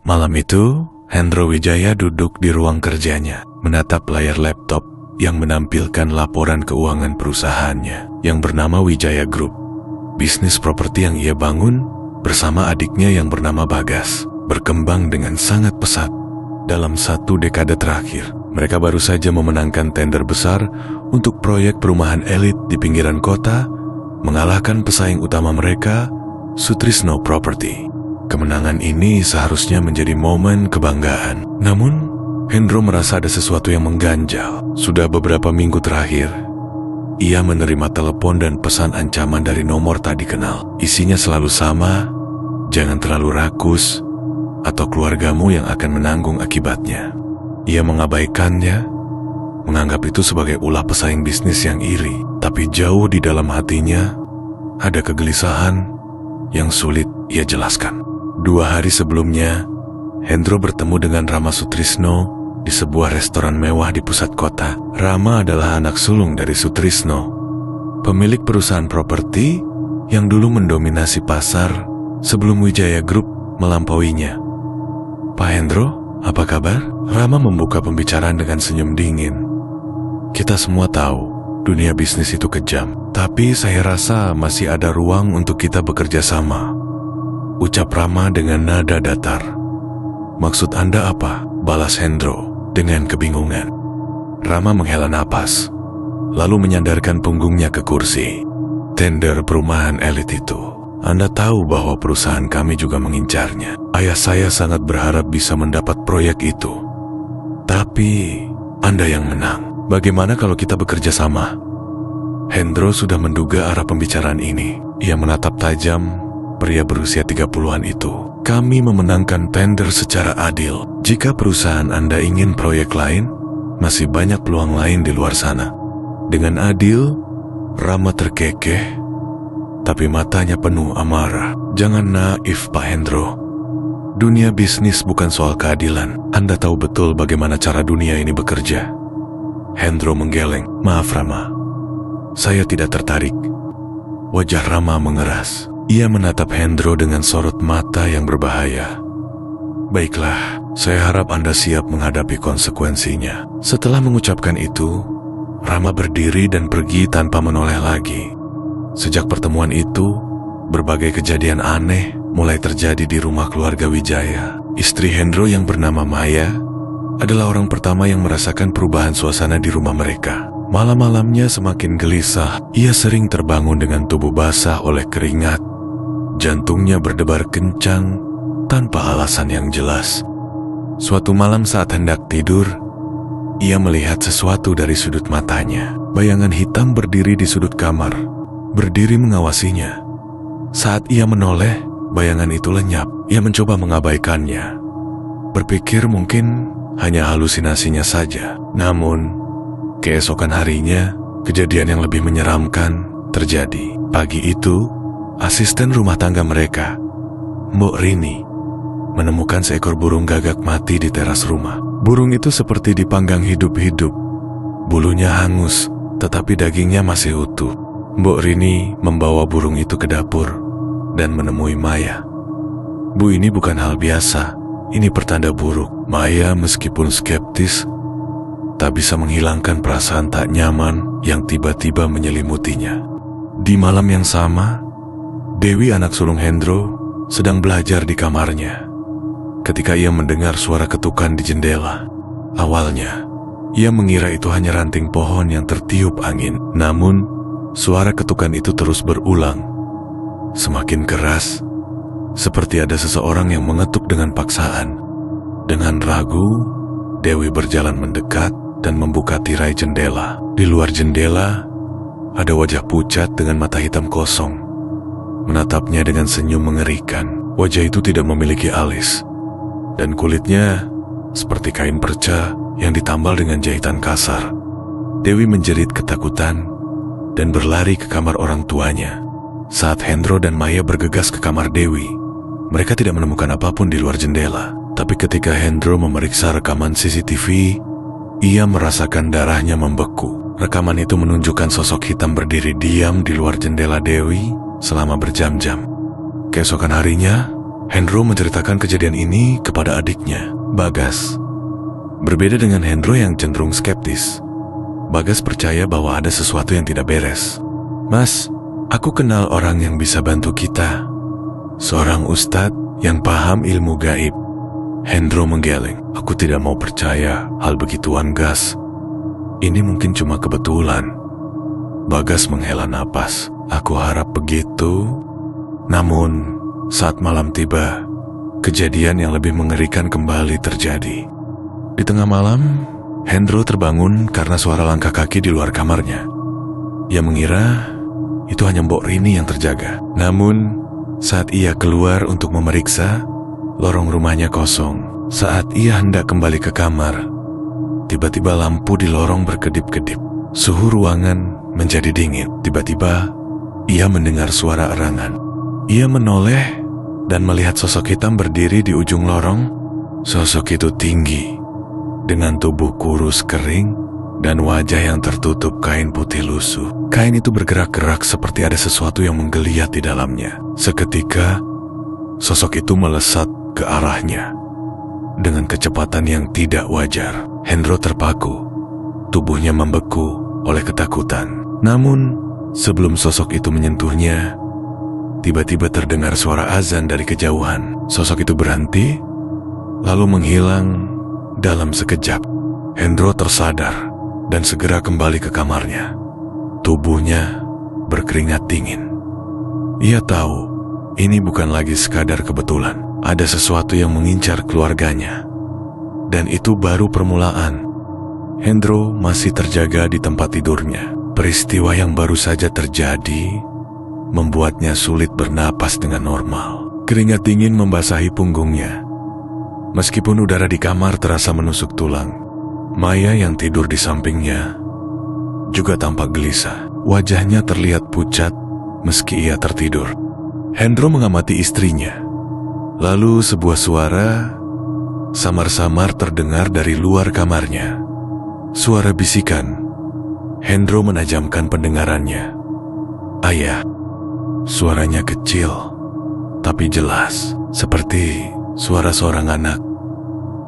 Malam itu, Hendro Wijaya duduk di ruang kerjanya, menatap layar laptop yang menampilkan laporan keuangan perusahaannya yang bernama Wijaya Group. Bisnis properti yang ia bangun bersama adiknya yang bernama Bagas berkembang dengan sangat pesat. Dalam 1 dekade terakhir, mereka baru saja memenangkan tender besar untuk proyek perumahan elit di pinggiran kota, mengalahkan pesaing utama mereka, Sutrisno Property. Kemenangan ini seharusnya menjadi momen kebanggaan. Namun, Hendro merasa ada sesuatu yang mengganjal. Sudah beberapa minggu terakhir, ia menerima telepon dan pesan ancaman dari nomor tak dikenal. Isinya selalu sama, jangan terlalu rakus, atau keluargamu yang akan menanggung akibatnya. Ia mengabaikannya, menganggap itu sebagai ulah pesaing bisnis yang iri. Tapi jauh di dalam hatinya, ada kegelisahan yang sulit ia jelaskan. 2 hari sebelumnya, Hendro bertemu dengan Rama Sutrisno di sebuah restoran mewah di pusat kota. Rama adalah anak sulung dari Sutrisno, pemilik perusahaan properti yang dulu mendominasi pasar sebelum Wijaya Group melampauinya. Pak Hendro, apa kabar? Rama membuka pembicaraan dengan senyum dingin. Kita semua tahu, dunia bisnis itu kejam. Tapi saya rasa masih ada ruang untuk kita bekerja sama. Ucap Rama dengan nada datar. Maksud Anda apa? Balas Hendro dengan kebingungan. Rama menghela napas, lalu menyandarkan punggungnya ke kursi. Tender perumahan elit itu. Anda tahu bahwa perusahaan kami juga mengincarnya. Ayah saya sangat berharap bisa mendapat proyek itu. Tapi, Anda yang menang. Bagaimana kalau kita bekerja sama? Hendro sudah menduga arah pembicaraan ini. Ia menatap tajam pria berusia 30-an itu. Kami memenangkan tender secara adil. Jika perusahaan Anda ingin proyek lain, masih banyak peluang lain di luar sana. Dengan adil, Rama terkekeh, tapi matanya penuh amarah. Jangan naif, Pak Hendro. Dunia bisnis bukan soal keadilan. Anda tahu betul bagaimana cara dunia ini bekerja. Hendro menggeleng. Maaf Rama, saya tidak tertarik. Wajah Rama mengeras. Ia menatap Hendro dengan sorot mata yang berbahaya. Baiklah, saya harap Anda siap menghadapi konsekuensinya. Setelah mengucapkan itu, Rama berdiri dan pergi tanpa menoleh lagi. Sejak pertemuan itu, berbagai kejadian aneh mulai terjadi di rumah keluarga Wijaya. Istri Hendro yang bernama Maya adalah orang pertama yang merasakan perubahan suasana di rumah mereka. Malam-malamnya semakin gelisah. Ia sering terbangun dengan tubuh basah oleh keringat. Jantungnya berdebar kencang tanpa alasan yang jelas. Suatu malam saat hendak tidur, ia melihat sesuatu dari sudut matanya. Bayangan hitam berdiri di sudut kamar, berdiri mengawasinya. Saat ia menoleh, bayangan itu lenyap. Ia mencoba mengabaikannya, berpikir mungkin hanya halusinasinya saja. Namun, keesokan harinya, kejadian yang lebih menyeramkan terjadi. Pagi itu, asisten rumah tangga mereka, Mbok Rini, menemukan seekor burung gagak mati di teras rumah. Burung itu seperti dipanggang hidup-hidup. Bulunya hangus, tetapi dagingnya masih utuh. Mbok Rini membawa burung itu ke dapur dan menemui Maya. Bu, ini bukan hal biasa. Ini pertanda buruk. Maya meskipun skeptis, tak bisa menghilangkan perasaan tak nyaman yang tiba-tiba menyelimutinya. Di malam yang sama, Dewi anak sulung Hendro sedang belajar di kamarnya. Ketika ia mendengar suara ketukan di jendela, awalnya ia mengira itu hanya ranting pohon yang tertiup angin. Namun, suara ketukan itu terus berulang, semakin keras, seperti ada seseorang yang mengetuk dengan paksaan. Dengan ragu, Dewi berjalan mendekat dan membuka tirai jendela. Di luar jendela, ada wajah pucat dengan mata hitam kosong, menatapnya dengan senyum mengerikan. Wajah itu tidak memiliki alis, dan kulitnya seperti kain perca yang ditambal dengan jahitan kasar. Dewi menjerit ketakutan dan berlari ke kamar orang tuanya. Saat Hendro dan Maya bergegas ke kamar Dewi, mereka tidak menemukan apapun di luar jendela. Tapi ketika Hendro memeriksa rekaman CCTV, ia merasakan darahnya membeku. Rekaman itu menunjukkan sosok hitam berdiri diam di luar jendela Dewi selama berjam-jam. Keesokan harinya, Hendro menceritakan kejadian ini kepada adiknya, Bagas. Berbeda dengan Hendro yang cenderung skeptis, Bagas percaya bahwa ada sesuatu yang tidak beres. "Mas, aku kenal orang yang bisa bantu kita. Seorang ustadz yang paham ilmu gaib." Hendro menggeleng. "Aku tidak mau percaya hal begituan, Gas. Ini mungkin cuma kebetulan." Bagas menghela napas. "Aku harap begitu." Namun, saat malam tiba, kejadian yang lebih mengerikan kembali terjadi. Di tengah malam, Hendro terbangun karena suara langkah kaki di luar kamarnya. Ia mengira itu hanya Mbok Rini yang terjaga. Namun, saat ia keluar untuk memeriksa, lorong rumahnya kosong. Saat ia hendak kembali ke kamar, tiba-tiba lampu di lorong berkedip-kedip. Suhu ruangan menjadi dingin. Tiba-tiba, ia mendengar suara erangan. Ia menoleh dan melihat sosok hitam berdiri di ujung lorong. Sosok itu tinggi, dengan tubuh kurus kering dan wajah yang tertutup kain putih lusuh. Kain itu bergerak-gerak seperti ada sesuatu yang menggeliat di dalamnya. Seketika, sosok itu melesat ke arahnya dengan kecepatan yang tidak wajar. Hendro terpaku, tubuhnya membeku oleh ketakutan. Namun, sebelum sosok itu menyentuhnya, tiba-tiba terdengar suara azan dari kejauhan. Sosok itu berhenti, lalu menghilang dalam sekejap. Hendro tersadar dan segera kembali ke kamarnya. Tubuhnya berkeringat dingin. Ia tahu ini bukan lagi sekadar kebetulan. Ada sesuatu yang mengincar keluarganya. Dan itu baru permulaan. Hendro masih terjaga di tempat tidurnya. Peristiwa yang baru saja terjadi membuatnya sulit bernapas dengan normal. Keringat dingin membasahi punggungnya. Meskipun udara di kamar terasa menusuk tulang, Maya yang tidur di sampingnya juga tampak gelisah. Wajahnya terlihat pucat meski ia tertidur. Hendro mengamati istrinya. Lalu sebuah suara samar-samar terdengar dari luar kamarnya. Suara bisikan. Hendro menajamkan pendengarannya. "Ayah." Suaranya kecil, tapi jelas, seperti suara seorang anak.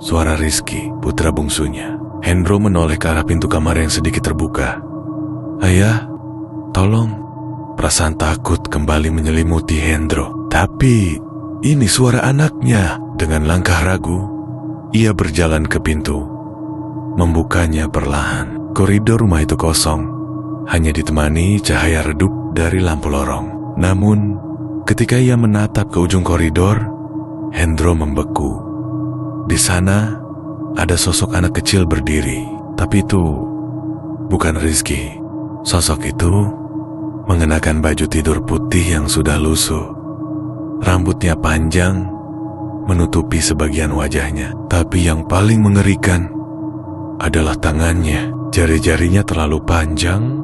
Suara Rizky, putra bungsunya. Hendro menoleh ke arah pintu kamar yang sedikit terbuka. "Ayah, tolong." Perasaan takut kembali menyelimuti Hendro. Tapi ini suara anaknya. Dengan langkah ragu, ia berjalan ke pintu, membukanya perlahan. Koridor rumah itu kosong, hanya ditemani cahaya redup dari lampu lorong. Namun, ketika ia menatap ke ujung koridor, Hendro membeku. Di sana, ada sosok anak kecil berdiri. Tapi itu bukan Rizky. Sosok itu mengenakan baju tidur putih yang sudah lusuh. Rambutnya panjang, menutupi sebagian wajahnya. Tapi yang paling mengerikan adalah tangannya. Jari-jarinya terlalu panjang,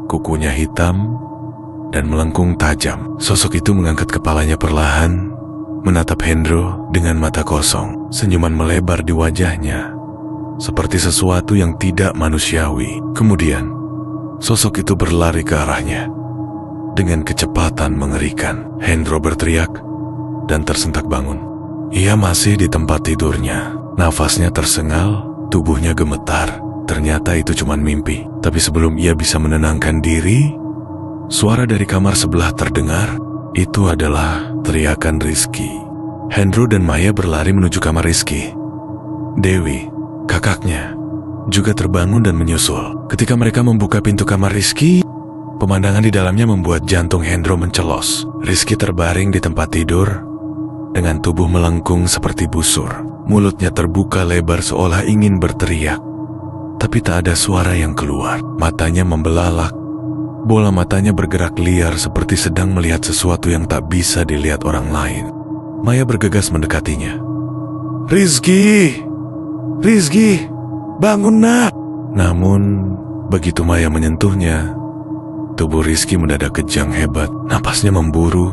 kukunya hitam, dan melengkung tajam. Sosok itu mengangkat kepalanya perlahan, menatap Hendro dengan mata kosong. Senyuman melebar di wajahnya, seperti sesuatu yang tidak manusiawi. Kemudian, sosok itu berlari ke arahnya. Dengan kecepatan mengerikan, Hendro berteriak dan tersentak bangun. Ia masih di tempat tidurnya. Nafasnya tersengal, tubuhnya gemetar. Ternyata itu cuma mimpi. Tapi sebelum ia bisa menenangkan diri, suara dari kamar sebelah terdengar. Itu adalah teriakan Rizky. Hendro dan Maya berlari menuju kamar Rizky. Dewi, kakaknya, juga terbangun dan menyusul. Ketika mereka membuka pintu kamar Rizky, pemandangan di dalamnya membuat jantung Hendro mencelos. Rizky terbaring di tempat tidur dengan tubuh melengkung seperti busur. Mulutnya terbuka lebar seolah ingin berteriak. Tapi tak ada suara yang keluar. Matanya membelalak. Bola matanya bergerak liar seperti sedang melihat sesuatu yang tak bisa dilihat orang lain. Maya bergegas mendekatinya. "Rizky! Rizky! Bangun, nak!" Namun, begitu Maya menyentuhnya, tubuh Rizky mendadak kejang hebat. Napasnya memburu,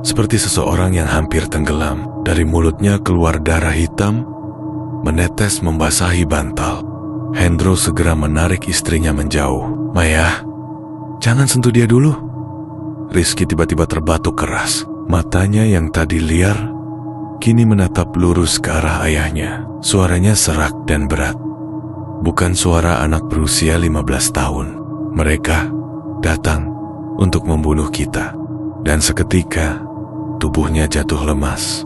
seperti seseorang yang hampir tenggelam. Dari mulutnya keluar darah hitam, menetes membasahi bantal. Hendro segera menarik istrinya menjauh. "Maya, jangan sentuh dia dulu." Rizky tiba-tiba terbatuk keras. Matanya yang tadi liar kini menatap lurus ke arah ayahnya. Suaranya serak dan berat. Bukan suara anak berusia 15 tahun. Mereka datang untuk membunuh kita. Dan seketika, tubuhnya jatuh lemas.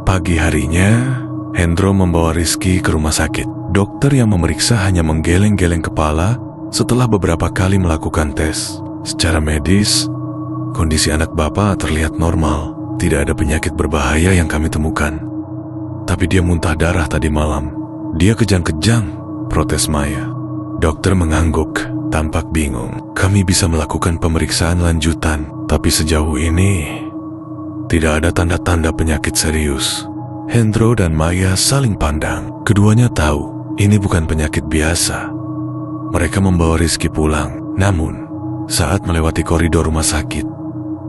Pagi harinya, Hendro membawa Rizky ke rumah sakit. Dokter yang memeriksa hanya menggeleng-geleng kepala setelah beberapa kali melakukan tes. Secara medis, kondisi anak bapak terlihat normal. Tidak ada penyakit berbahaya yang kami temukan. Tapi dia muntah darah tadi malam. Dia kejang-kejang, protes Maya. Dokter mengangguk, tampak bingung. Kami bisa melakukan pemeriksaan lanjutan, tapi sejauh ini tidak ada tanda-tanda penyakit serius. Hendro dan Maya saling pandang. Keduanya tahu ini bukan penyakit biasa. Mereka membawa Rizky pulang. Namun, saat melewati koridor rumah sakit,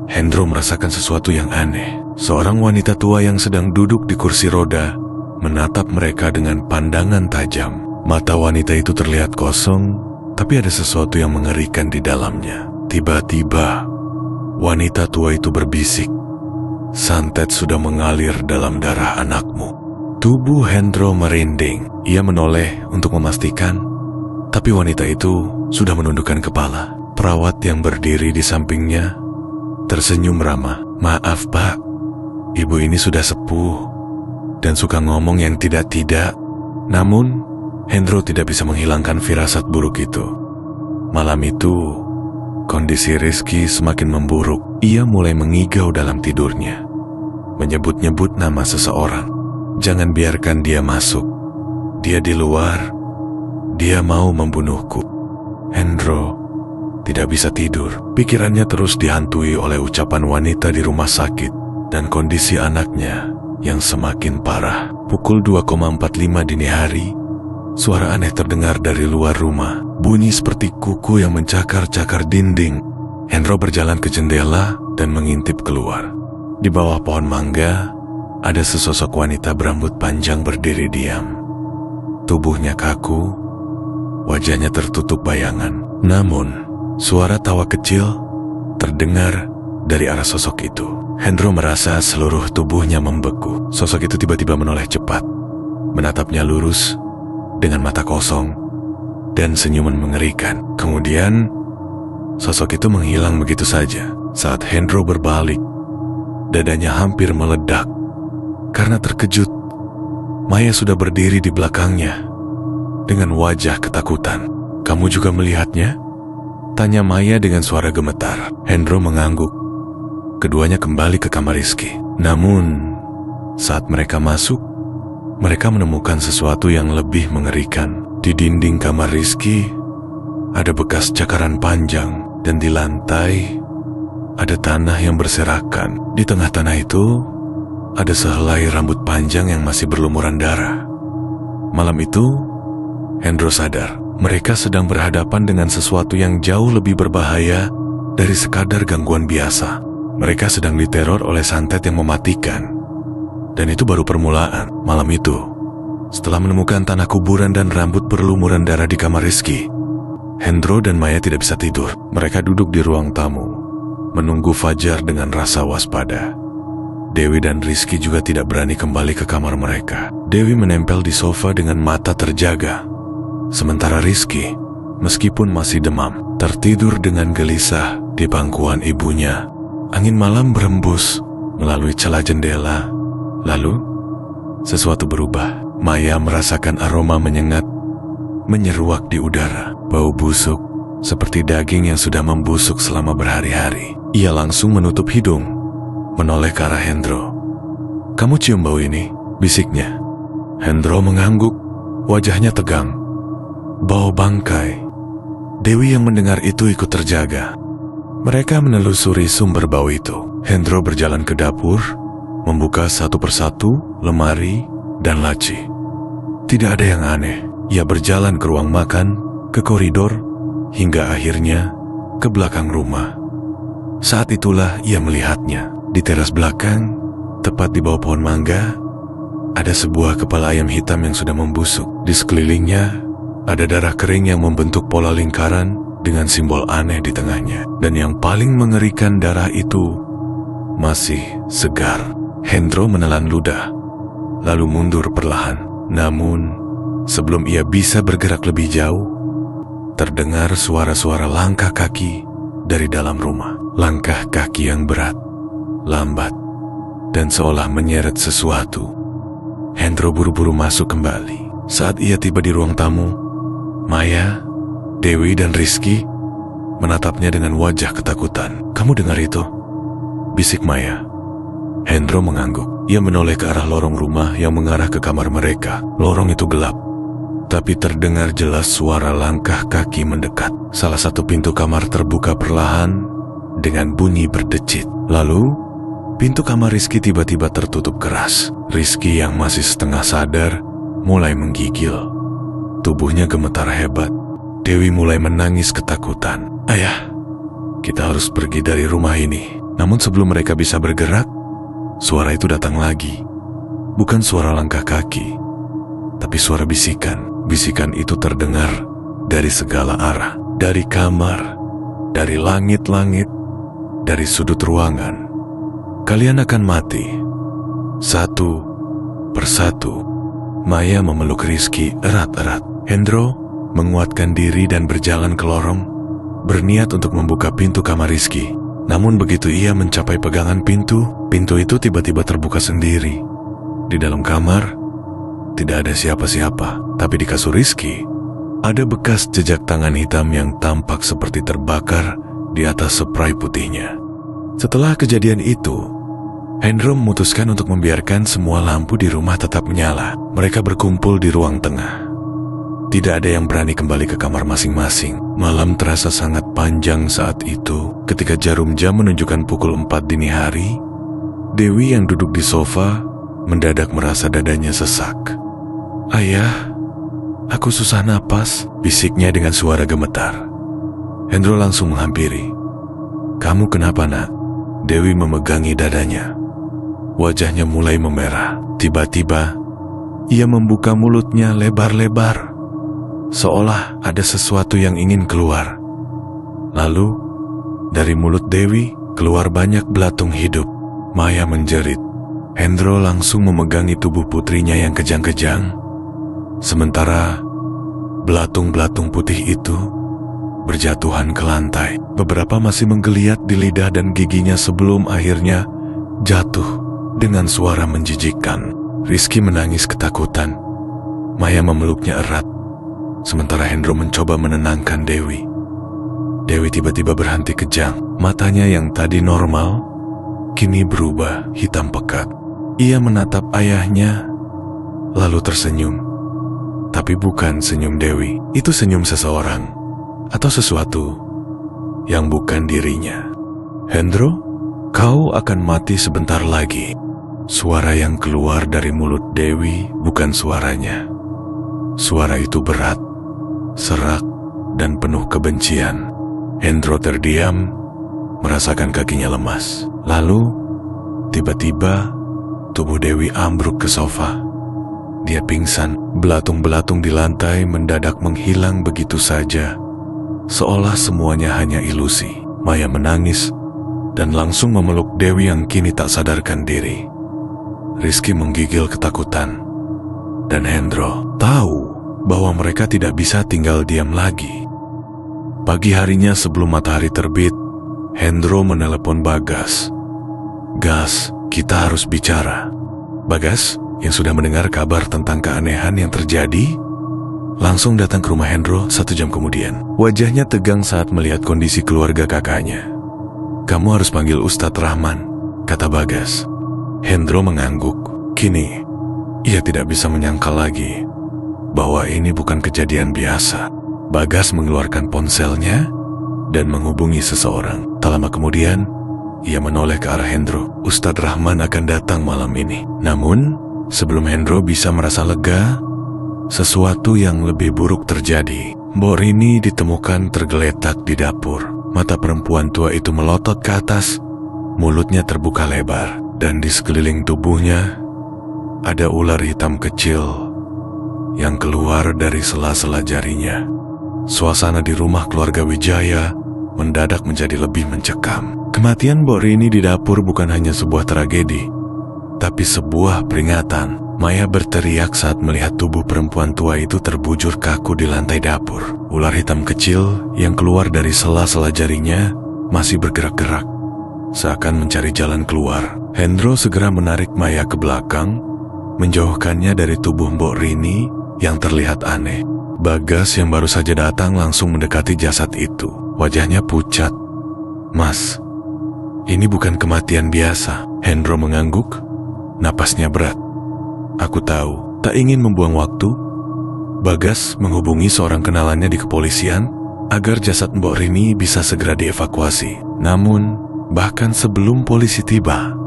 Hendro merasakan sesuatu yang aneh. Seorang wanita tua yang sedang duduk di kursi roda menatap mereka dengan pandangan tajam. Mata wanita itu terlihat kosong, tapi ada sesuatu yang mengerikan di dalamnya. Tiba-tiba, wanita tua itu berbisik, "Santet sudah mengalir dalam darah anakmu." Tubuh Hendro merinding. Ia menoleh untuk memastikan, tapi wanita itu sudah menundukkan kepala. Perawat yang berdiri di sampingnya tersenyum ramah. "Maaf pak, ibu ini sudah sepuh dan suka ngomong yang tidak-tidak." Namun, Hendro tidak bisa menghilangkan firasat buruk itu. Malam itu, kondisi Rizky semakin memburuk. Ia mulai mengigau dalam tidurnya, menyebut-nyebut nama seseorang. "Jangan biarkan dia masuk. Dia di luar. Dia mau membunuhku." Hendro tidak bisa tidur. Pikirannya terus dihantui oleh ucapan wanita di rumah sakit dan kondisi anaknya yang semakin parah. Pukul 2,45 dini hari, suara aneh terdengar dari luar rumah. Bunyi seperti kuku yang mencakar-cakar dinding. Hendro berjalan ke jendela dan mengintip keluar. Di bawah pohon mangga, ada sesosok wanita berambut panjang berdiri diam. Tubuhnya kaku, wajahnya tertutup bayangan. Namun, suara tawa kecil terdengar dari arah sosok itu. Hendro merasa seluruh tubuhnya membeku. Sosok itu tiba-tiba menoleh cepat, menatapnya lurus dengan mata kosong dan senyuman mengerikan. Kemudian, sosok itu menghilang begitu saja. Saat Hendro berbalik, dadanya hampir meledak karena terkejut. Maya sudah berdiri di belakangnya dengan wajah ketakutan. "Kamu juga melihatnya?" tanya Maya dengan suara gemetar. Hendro mengangguk. Keduanya kembali ke kamar Rizky. Namun, saat mereka masuk, mereka menemukan sesuatu yang lebih mengerikan. Di dinding kamar Rizky, ada bekas cakaran panjang, dan di lantai, ada tanah yang berserakan. Di tengah tanah itu, ada sehelai rambut panjang yang masih berlumuran darah. Malam itu, Hendro sadar mereka sedang berhadapan dengan sesuatu yang jauh lebih berbahaya dari sekadar gangguan biasa. Mereka sedang diteror oleh santet yang mematikan. Dan itu baru permulaan. Malam itu, setelah menemukan tanah kuburan dan rambut berlumuran darah di kamar Rizky, Hendro dan Maya tidak bisa tidur. Mereka duduk di ruang tamu, menunggu fajar dengan rasa waspada. Dewi dan Rizky juga tidak berani kembali ke kamar mereka. Dewi menempel di sofa dengan mata terjaga. Sementara Rizky, meskipun masih demam, tertidur dengan gelisah di pangkuan ibunya. Angin malam berembus melalui celah jendela. Lalu, sesuatu berubah. Maya merasakan aroma menyengat, menyeruak di udara. Bau busuk, seperti daging yang sudah membusuk selama berhari-hari. Ia langsung menutup hidung, menoleh ke arah Hendro. "Kamu cium bau ini?" bisiknya. Hendro mengangguk, wajahnya tegang. Bau bangkai. Dewi yang mendengar itu ikut terjaga. Mereka menelusuri sumber bau itu. Hendro berjalan ke dapur, membuka satu persatu lemari dan laci. Tidak ada yang aneh. Ia berjalan ke ruang makan, ke koridor, hingga akhirnya ke belakang rumah. Saat itulah ia melihatnya. Di teras belakang, tepat di bawah pohon mangga, ada sebuah kepala ayam hitam yang sudah membusuk. Di sekelilingnya, ada darah kering yang membentuk pola lingkaran dengan simbol aneh di tengahnya. Dan yang paling mengerikan, darah itu masih segar. Hendro menelan ludah, lalu mundur perlahan. Namun, sebelum ia bisa bergerak lebih jauh, terdengar suara-suara langkah kaki dari dalam rumah. Langkah kaki yang berat, lambat, dan seolah menyeret sesuatu. Hendro buru-buru masuk kembali. Saat ia tiba di ruang tamu, Maya, Dewi, dan Rizky menatapnya dengan wajah ketakutan. "Kamu dengar itu?" bisik Maya. Hendro mengangguk. Ia menoleh ke arah lorong rumah yang mengarah ke kamar mereka. Lorong itu gelap, tapi terdengar jelas suara langkah kaki mendekat. Salah satu pintu kamar terbuka perlahan dengan bunyi berdecit. Lalu, pintu kamar Rizky tiba-tiba tertutup keras. Rizky yang masih setengah sadar mulai menggigil. Tubuhnya gemetar hebat. Dewi mulai menangis ketakutan. "Ayah, kita harus pergi dari rumah ini." Namun sebelum mereka bisa bergerak, suara itu datang lagi. Bukan suara langkah kaki, tapi suara bisikan. Bisikan itu terdengar dari segala arah. Dari kamar, dari langit-langit, dari sudut ruangan. "Kalian akan mati. Satu persatu." Maya memeluk Rizky erat-erat. Hendro menguatkan diri dan berjalan ke lorong, berniat untuk membuka pintu kamar Rizky. Namun begitu ia mencapai pegangan pintu itu tiba-tiba terbuka sendiri. Di dalam kamar, tidak ada siapa-siapa, tapi di kasur Rizky, ada bekas jejak tangan hitam yang tampak seperti terbakar di atas spray putihnya. Setelah kejadian itu, Hendro memutuskan untuk membiarkan semua lampu di rumah tetap menyala. Mereka berkumpul di ruang tengah. Tidak ada yang berani kembali ke kamar masing-masing. Malam terasa sangat panjang saat itu. Ketika jarum jam menunjukkan pukul 4 dini hari, Dewi yang duduk di sofa mendadak merasa dadanya sesak. "Ayah, aku susah napas," bisiknya dengan suara gemetar. Hendro langsung menghampiri. "Kamu kenapa, nak?" Dewi memegangi dadanya. Wajahnya mulai memerah. Tiba-tiba, ia membuka mulutnya lebar-lebar, seolah ada sesuatu yang ingin keluar. Lalu, dari mulut Dewi keluar banyak belatung hidup. Maya menjerit. Hendro langsung memegangi tubuh putrinya yang kejang-kejang. Sementara, belatung-belatung putih itu berjatuhan ke lantai. Beberapa masih menggeliat di lidah dan giginya sebelum akhirnya jatuh dengan suara menjijikkan. Rizky menangis ketakutan. Maya memeluknya erat. Sementara Hendro mencoba menenangkan Dewi. Dewi tiba-tiba berhenti kejang. Matanya yang tadi normal, kini berubah hitam pekat. Ia menatap ayahnya, lalu tersenyum. Tapi bukan senyum Dewi. Itu senyum seseorang, atau sesuatu yang bukan dirinya. "Hendro, kau akan mati sebentar lagi." Suara yang keluar dari mulut Dewi bukan suaranya. Suara itu berat, serak, dan penuh kebencian. Hendro terdiam, merasakan kakinya lemas. Lalu, tiba-tiba, tubuh Dewi ambruk ke sofa. Dia pingsan. Belatung-belatung di lantai mendadak menghilang begitu saja, seolah semuanya hanya ilusi. Maya menangis dan langsung memeluk Dewi yang kini tak sadarkan diri. Rizky menggigil ketakutan, dan Hendro tahu bahwa mereka tidak bisa tinggal diam lagi. Pagi harinya sebelum matahari terbit, Hendro menelepon Bagas. "Gas, kita harus bicara." Bagas, yang sudah mendengar kabar tentang keanehan yang terjadi, langsung datang ke rumah Hendro 1 jam kemudian. Wajahnya tegang saat melihat kondisi keluarga kakaknya. "Kamu harus panggil Ustadz Rahman," kata Bagas. Hendro mengangguk. Kini, ia tidak bisa menyangkal lagi bahwa ini bukan kejadian biasa. Bagas mengeluarkan ponselnya dan menghubungi seseorang. Tak lama kemudian, ia menoleh ke arah Hendro. "Ustadz Rahman akan datang malam ini." Namun, sebelum Hendro bisa merasa lega, sesuatu yang lebih buruk terjadi. Mbok Rini ditemukan tergeletak di dapur. Mata perempuan tua itu melotot ke atas, mulutnya terbuka lebar, dan di sekeliling tubuhnya ada ular hitam kecil yang keluar dari sela-sela jarinya. Suasana di rumah keluarga Wijaya mendadak menjadi lebih mencekam. Kematian Mbok Rini di dapur bukan hanya sebuah tragedi, tapi sebuah peringatan. Maya berteriak saat melihat tubuh perempuan tua itu terbujur kaku di lantai dapur. Ular hitam kecil yang keluar dari sela-sela jarinya masih bergerak-gerak, seakan mencari jalan keluar. Hendro segera menarik Maya ke belakang, menjauhkannya dari tubuh Mbok Rini yang terlihat aneh. Bagas yang baru saja datang langsung mendekati jasad itu. Wajahnya pucat. "Mas, ini bukan kematian biasa." Hendro mengangguk, napasnya berat. "Aku tahu, tak ingin membuang waktu." Bagas menghubungi seorang kenalannya di kepolisian agar jasad Mbok Rini bisa segera dievakuasi. Namun, bahkan sebelum polisi tiba,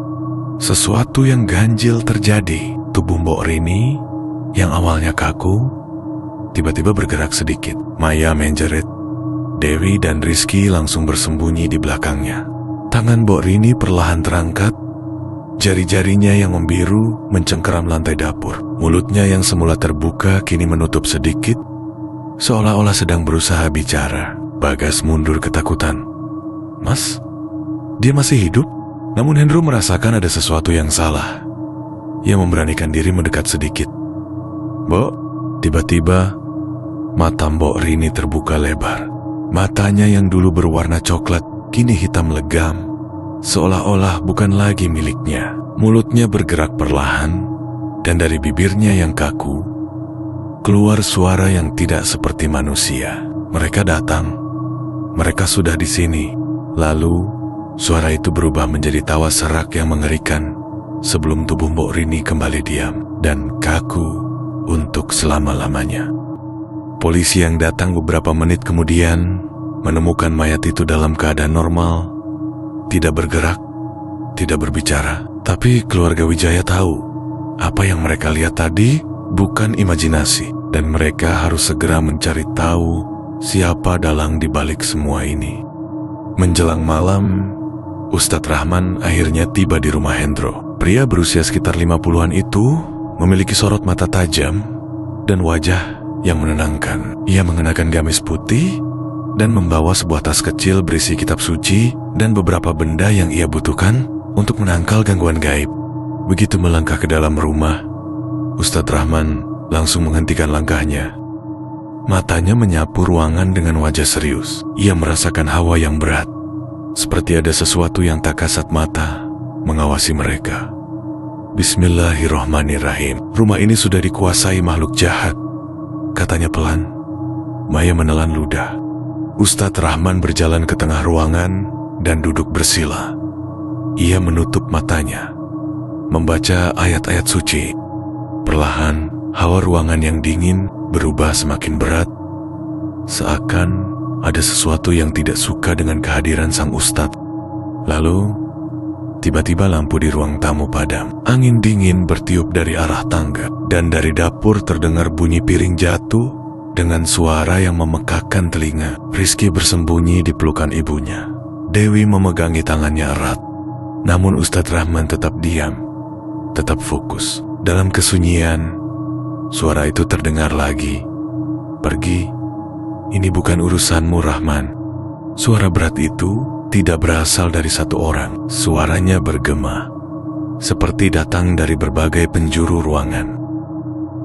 sesuatu yang ganjil terjadi. Tubuh Mbok Rini yang awalnya kaku tiba-tiba bergerak sedikit. Maya menjerit. Dewi dan Rizky langsung bersembunyi di belakangnya. Tangan Mbok Rini perlahan terangkat. Jari-jarinya yang membiru mencengkeram lantai dapur. Mulutnya yang semula terbuka kini menutup sedikit, seolah-olah sedang berusaha bicara. Bagas mundur ketakutan. "Mas, dia masih hidup?" Namun Hendro merasakan ada sesuatu yang salah. Ia memberanikan diri mendekat sedikit. "Mbok," tiba-tiba mata Mbok Rini terbuka lebar. Matanya yang dulu berwarna coklat kini hitam legam, seolah-olah bukan lagi miliknya. Mulutnya bergerak perlahan, dan dari bibirnya yang kaku keluar suara yang tidak seperti manusia. "Mereka datang. Mereka sudah di sini." Lalu suara itu berubah menjadi tawa serak yang mengerikan sebelum tubuh Mbok Rini kembali diam dan kaku untuk selama-lamanya. Polisi yang datang beberapa menit kemudian menemukan mayat itu dalam keadaan normal, tidak bergerak, tidak berbicara. Tapi keluarga Wijaya tahu apa yang mereka lihat tadi bukan imajinasi, dan mereka harus segera mencari tahu siapa dalang di balik semua ini. Menjelang malam, Ustadz Rahman akhirnya tiba di rumah Hendro. Pria berusia sekitar 50-an itu memiliki sorot mata tajam dan wajah yang menenangkan. Ia mengenakan gamis putih dan membawa sebuah tas kecil berisi kitab suci dan beberapa benda yang ia butuhkan untuk menangkal gangguan gaib. Begitu melangkah ke dalam rumah, Ustadz Rahman langsung menghentikan langkahnya. Matanya menyapu ruangan dengan wajah serius. Ia merasakan hawa yang berat, seperti ada sesuatu yang tak kasat mata mengawasi mereka. "Bismillahirrohmanirrahim. Rumah ini sudah dikuasai makhluk jahat," katanya pelan. Maya menelan ludah. Ustadz Rahman berjalan ke tengah ruangan dan duduk bersila. Ia menutup matanya, membaca ayat-ayat suci. Perlahan, hawa ruangan yang dingin berubah semakin berat, seakan ada sesuatu yang tidak suka dengan kehadiran sang ustadz. Lalu, tiba-tiba lampu di ruang tamu padam. Angin dingin bertiup dari arah tangga, dan dari dapur terdengar bunyi piring jatuh dengan suara yang memekakkan telinga. Rizky bersembunyi di pelukan ibunya. Dewi memegangi tangannya erat. Namun Ustadz Rahman tetap diam, tetap fokus. Dalam kesunyian, suara itu terdengar lagi. "Pergi, ini bukan urusanmu, Rahman." Suara berat itu tidak berasal dari satu orang. Suaranya bergema, seperti datang dari berbagai penjuru ruangan.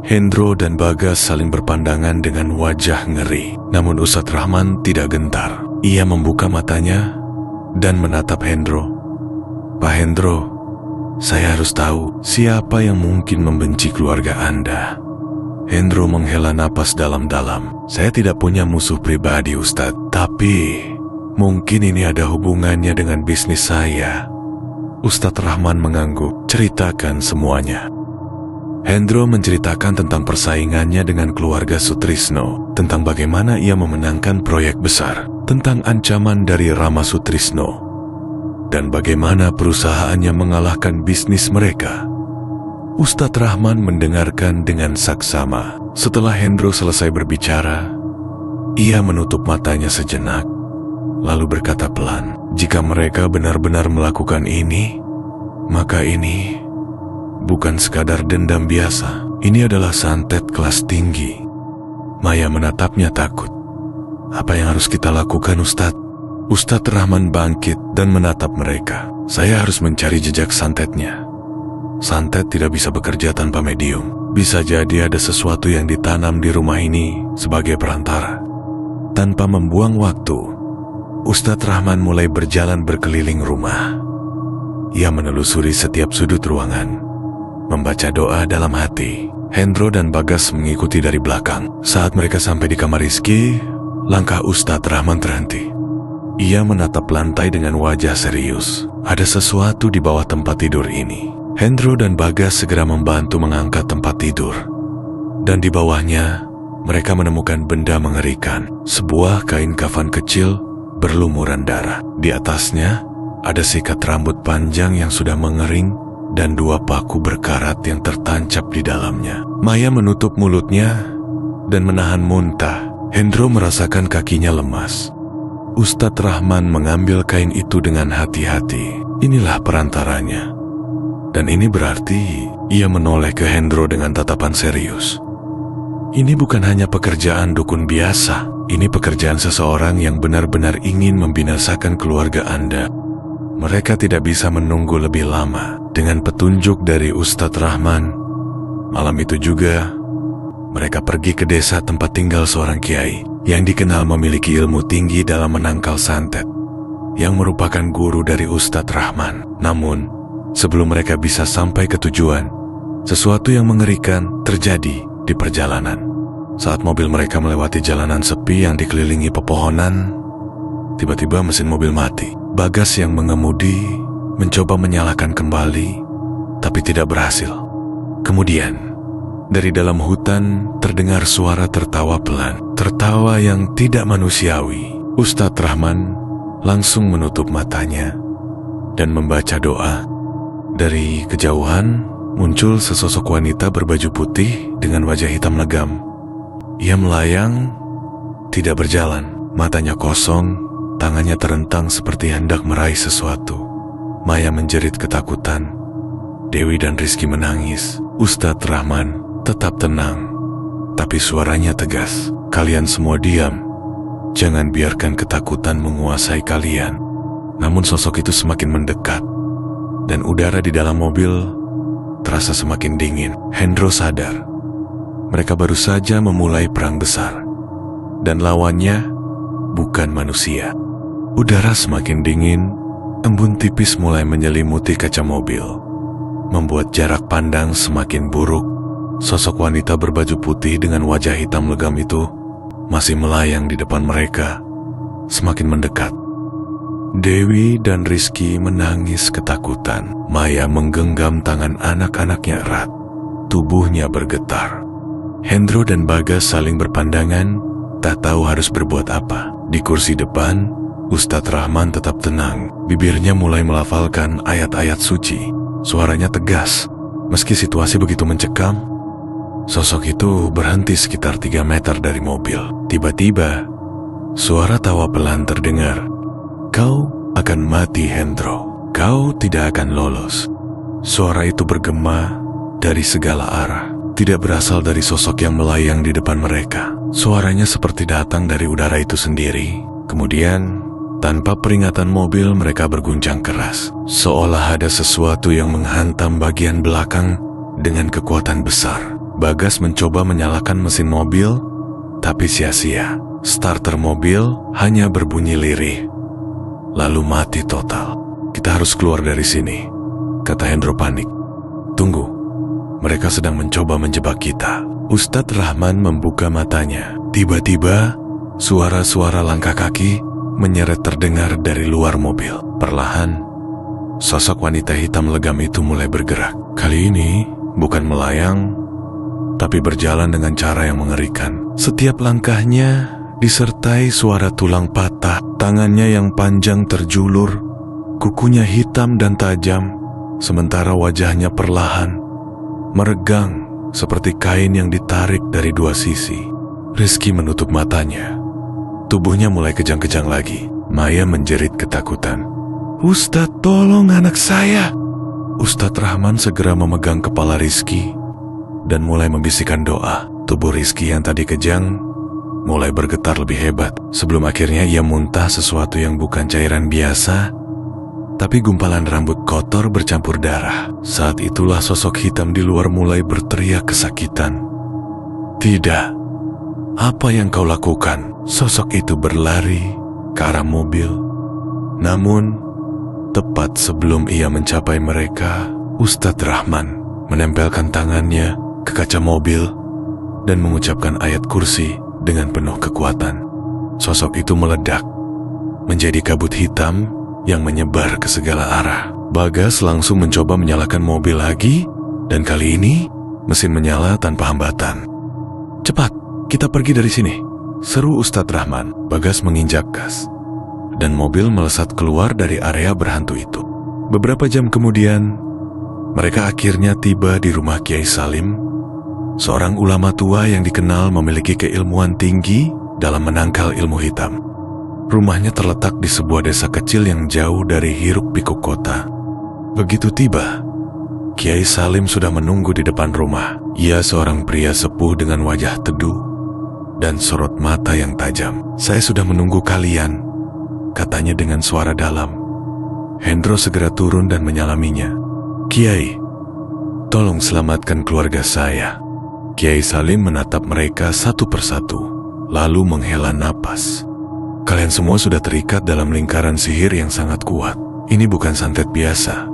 Hendro dan Bagas saling berpandangan dengan wajah ngeri. Namun Ustadz Rahman tidak gentar. Ia membuka matanya dan menatap Hendro. "Pak Hendro, saya harus tahu siapa yang mungkin membenci keluarga Anda." Hendro menghela napas dalam-dalam. "Saya tidak punya musuh pribadi, Ustadz. Tapi mungkin ini ada hubungannya dengan bisnis saya." Ustadz Rahman mengangguk. "Ceritakan semuanya." Hendro menceritakan tentang persaingannya dengan keluarga Sutrisno, tentang bagaimana ia memenangkan proyek besar, tentang ancaman dari Rama Sutrisno, dan bagaimana perusahaannya mengalahkan bisnis mereka. Ustadz Rahman mendengarkan dengan saksama. Setelah Hendro selesai berbicara, ia menutup matanya sejenak, lalu berkata pelan, "Jika mereka benar-benar melakukan ini, maka ini bukan sekadar dendam biasa. Ini adalah santet kelas tinggi." Maya menatapnya takut. "Apa yang harus kita lakukan, Ustadz?" Ustadz Rahman bangkit dan menatap mereka. "Saya harus mencari jejak santetnya. santet tidak bisa bekerja tanpa medium. Bisa jadi ada sesuatu yang ditanam di rumah ini sebagai perantara. Tanpa membuang waktu, Ustadz Rahman mulai berjalan berkeliling rumah. Ia menelusuri setiap sudut ruangan, membaca doa dalam hati. Hendro dan Bagas mengikuti dari belakang. Saat mereka sampai di kamar Rizky, langkah Ustadz Rahman terhenti. Ia menatap lantai dengan wajah serius. Ada sesuatu di bawah tempat tidur ini. Hendro dan Bagas segera membantu mengangkat tempat tidur. Dan di bawahnya, mereka menemukan benda mengerikan. Sebuah kain kafan kecil berlumuran darah. Di atasnya, ada sikat rambut panjang yang sudah mengering dan 2 paku berkarat yang tertancap di dalamnya. Maya menutup mulutnya dan menahan muntah. Hendro merasakan kakinya lemas. Ustadz Rahman mengambil kain itu dengan hati-hati. Inilah perantaranya. Dan ini berarti ia menoleh ke Hendro dengan tatapan serius. Ini bukan hanya pekerjaan dukun biasa. Ini pekerjaan seseorang yang benar-benar ingin membinasakan keluarga Anda. Mereka tidak bisa menunggu lebih lama. Dengan petunjuk dari Ustadz Rahman, malam itu juga mereka pergi ke desa tempat tinggal seorang kiai yang dikenal memiliki ilmu tinggi dalam menangkal santet, yang merupakan guru dari Ustadz Rahman. Namun, sebelum mereka bisa sampai ke tujuan, sesuatu yang mengerikan terjadi di perjalanan. Saat mobil mereka melewati jalanan sepi yang dikelilingi pepohonan, tiba-tiba mesin mobil mati. Bagas yang mengemudi mencoba menyalakan kembali, tapi tidak berhasil. Kemudian, dari dalam hutan terdengar suara tertawa pelan, tertawa yang tidak manusiawi. Ustadz Rahman langsung menutup matanya dan membaca doa. Dari kejauhan muncul sesosok wanita berbaju putih dengan wajah hitam legam. Ia melayang, tidak berjalan, matanya kosong, tangannya terentang seperti hendak meraih sesuatu. Maya menjerit ketakutan. Dewi dan Rizky menangis. Ustadz Rahman tetap tenang, tapi suaranya tegas. Kalian semua diam. Jangan biarkan ketakutan menguasai kalian. Namun sosok itu semakin mendekat, dan udara di dalam mobil terasa semakin dingin. Hendro sadar, mereka baru saja memulai perang besar, dan lawannya bukan manusia. Udara semakin dingin, embun tipis mulai menyelimuti kaca mobil, membuat jarak pandang semakin buruk. Sosok wanita berbaju putih dengan wajah hitam legam itu masih melayang di depan mereka, semakin mendekat. Dewi dan Rizky menangis ketakutan. Maya menggenggam tangan anak-anaknya erat. Tubuhnya bergetar. Hendro dan Bagas saling berpandangan, tak tahu harus berbuat apa. Di kursi depan, Ustadz Rahman tetap tenang. Bibirnya mulai melafalkan ayat-ayat suci. Suaranya tegas. Meski situasi begitu mencekam, sosok itu berhenti sekitar 3 meter dari mobil. Tiba-tiba, suara tawa pelan terdengar. Kau akan mati, Hendro. Kau tidak akan lolos. Suara itu bergema dari segala arah. Tidak berasal dari sosok yang melayang di depan mereka. Suaranya seperti datang dari udara itu sendiri. Kemudian, tanpa peringatan mobil mereka berguncang keras. Seolah ada sesuatu yang menghantam bagian belakang dengan kekuatan besar. Bagas mencoba menyalakan mesin mobil, tapi sia-sia. Starter mobil hanya berbunyi lirih, lalu mati total. Kita harus keluar dari sini, kata Hendro panik. Tunggu, mereka sedang mencoba menjebak kita. Ustadz Rahman membuka matanya. Tiba-tiba, suara-suara langkah kaki menyeret terdengar dari luar mobil. Perlahan, sosok wanita hitam legam itu mulai bergerak. Kali ini, bukan melayang, tapi berjalan dengan cara yang mengerikan. Setiap langkahnya disertai suara tulang patah, tangannya yang panjang terjulur, kukunya hitam dan tajam, sementara wajahnya perlahan meregang seperti kain yang ditarik dari 2 sisi. Rizky menutup matanya. Tubuhnya mulai kejang-kejang lagi. Maya menjerit ketakutan. Ustadz, tolong anak saya. Ustadz Rahman segera memegang kepala Rizky dan mulai membisikkan doa. Tubuh Rizky yang tadi kejang mulai bergetar lebih hebat. Sebelum akhirnya ia muntah sesuatu yang bukan cairan biasa, tapi gumpalan rambut kotor bercampur darah. Saat itulah sosok hitam di luar mulai berteriak kesakitan. "Tidak, apa yang kau lakukan?" Sosok itu berlari ke arah mobil. Namun, tepat sebelum ia mencapai mereka, Ustadz Rahman menempelkan tangannya ke kaca mobil dan mengucapkan ayat kursi dengan penuh kekuatan. Sosok itu meledak menjadi kabut hitam yang menyebar ke segala arah. Bagas langsung mencoba menyalakan mobil lagi, dan kali ini mesin menyala tanpa hambatan. "Cepat, kita pergi dari sini," seru Ustadz Rahman. Bagas menginjak gas, dan mobil melesat keluar dari area berhantu itu. Beberapa jam kemudian, mereka akhirnya tiba di rumah Kiai Salim, seorang ulama tua yang dikenal memiliki keilmuan tinggi dalam menangkal ilmu hitam. Rumahnya terletak di sebuah desa kecil yang jauh dari hiruk-pikuk kota. Begitu tiba, Kiai Salim sudah menunggu di depan rumah. Ia seorang pria sepuh dengan wajah teduh dan sorot mata yang tajam. "Saya sudah menunggu kalian," katanya dengan suara dalam. Hendro segera turun dan menyalaminya. "Kiai, tolong selamatkan keluarga saya." Kiai Salim menatap mereka satu persatu, lalu menghela napas. "Kalian semua sudah terikat dalam lingkaran sihir yang sangat kuat. Ini bukan santet biasa."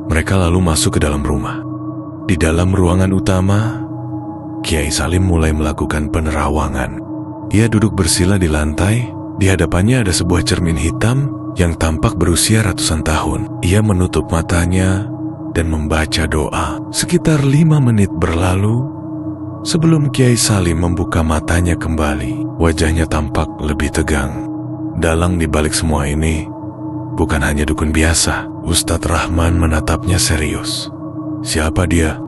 Mereka lalu masuk ke dalam rumah. Di dalam ruangan utama, Kiai Salim mulai melakukan penerawangan. Ia duduk bersila di lantai. Di hadapannya ada sebuah cermin hitam yang tampak berusia ratusan tahun. Ia menutup matanya dan membaca doa. Sekitar 5 menit berlalu sebelum Kiai Salim membuka matanya kembali. Wajahnya tampak lebih tegang. Dalang di balik semua ini bukan hanya dukun biasa. Ustadz Rahman menatapnya serius. "Siapa dia?"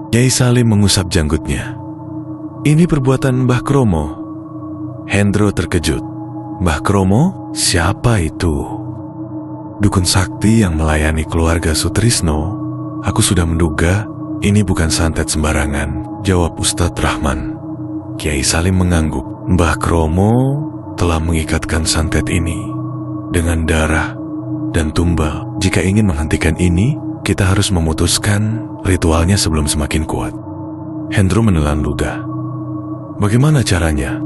Kiai Salim mengusap janggutnya. "Ini perbuatan Mbah Kromo." Hendro terkejut. "Mbah Kromo? Siapa itu?" "Dukun sakti yang melayani keluarga Sutrisno. Aku sudah menduga ini bukan santet sembarangan," jawab Ustadz Rahman. Kiai Salim mengangguk. "Mbah Kromo telah mengikatkan santet ini dengan darah dan tumbal. Jika ingin menghentikan ini, kita harus memutuskan ritualnya sebelum semakin kuat." Hendro menelan ludah. "Bagaimana caranya?"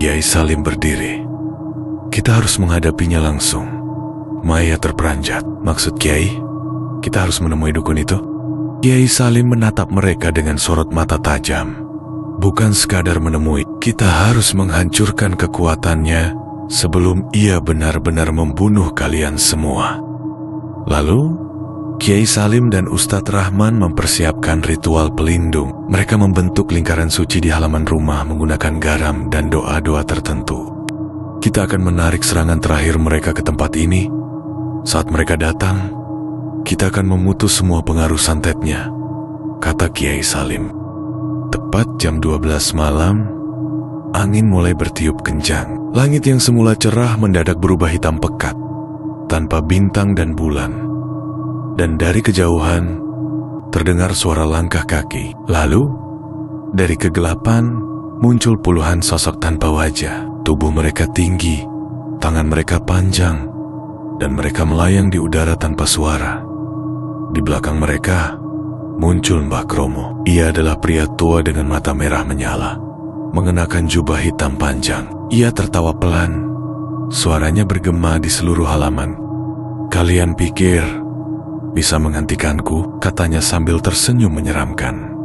Kiai Salim berdiri. "Kita harus menghadapinya langsung." Maya terperanjat. "Maksud Kiai, kita harus menemui dukun itu?" Kiai Salim menatap mereka dengan sorot mata tajam. "Bukan sekadar menemui, kita harus menghancurkan kekuatannya sebelum ia benar-benar membunuh kalian semua." Lalu, Kiai Salim dan Ustadz Rahman mempersiapkan ritual pelindung. Mereka membentuk lingkaran suci di halaman rumah menggunakan garam dan doa-doa tertentu. "Kita akan menarik serangan terakhir mereka ke tempat ini. Saat mereka datang, kita akan memutus semua pengaruh santetnya," kata Kiai Salim. Tepat jam 12 malam, angin mulai bertiup kencang. Langit yang semula cerah mendadak berubah hitam pekat, tanpa bintang dan bulan. Dan dari kejauhan, terdengar suara langkah kaki. Lalu, dari kegelapan, muncul puluhan sosok tanpa wajah. Tubuh mereka tinggi, tangan mereka panjang, dan mereka melayang di udara tanpa suara. Di belakang mereka, muncul Mbah Kromo. Ia adalah pria tua dengan mata merah menyala, mengenakan jubah hitam panjang. Ia tertawa pelan. Suaranya bergema di seluruh halaman. "Kalian pikir bisa menghentikanku?" katanya sambil tersenyum menyeramkan.